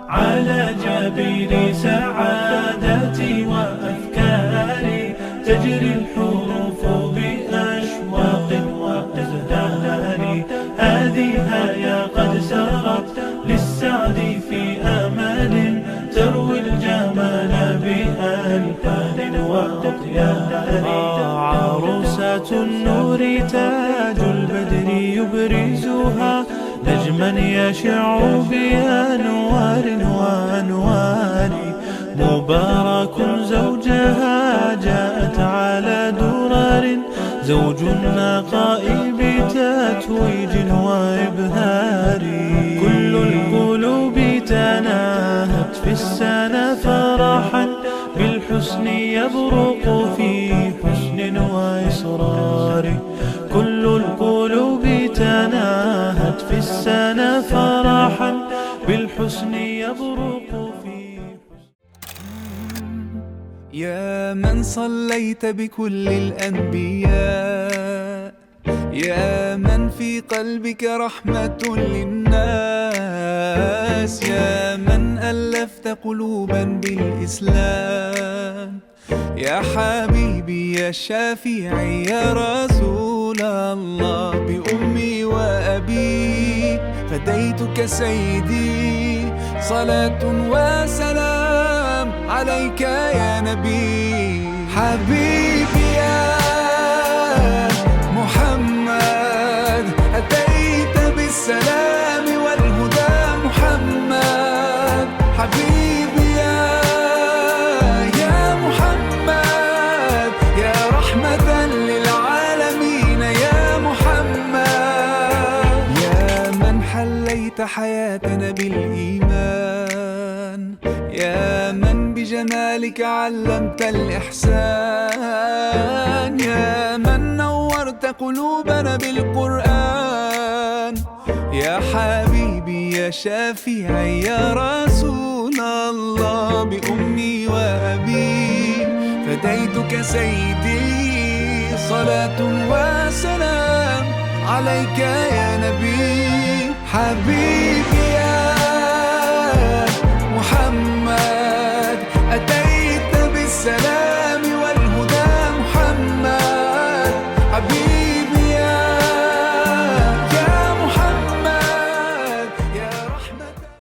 على جبين سعادتي وأفكاري تجري الحروف بأشواق وأزهار. هذه يا قد سرت للسعد في أمل تروي الجمال بألحان وأطيار. عروسة النور تاج البدر يبرزها نجما يشع بأنوار وأنوار. مبارك زوجها جاءت على درر زوج النقاء بتتويج وإبهار. كل القلوب تناهت في السنة فرحا بالحسن يبرق في حسن وإصرار. كل القلوب تناهت في السنة فرحا بالحسن يبرق في يا من صليت بكل الأنبياء، يا من في قلبك رحمة للناس، يا من ألفت قلوبا بالإسلام. يا حبيبي يا شافعي يا رسول الله، بأمي وأبي فديتك سيدي. صلاة وسلام عليك يا نبي. حبيبي يا محمد أتيت بالسلام والهدى محمد. حبيبي يا محمد يا رحمة للعالمين يا محمد. يا من حليت حياتنا بالإيمان، يا من بجمالك علمت الإحسان، يا من نورت قلوبنا بالقرآن. يا حبيبي يا شافعي يا رسول الله، بأمي وأبي فديتك سيدي. صلاة وسلام عليك يا نبي. حبيبي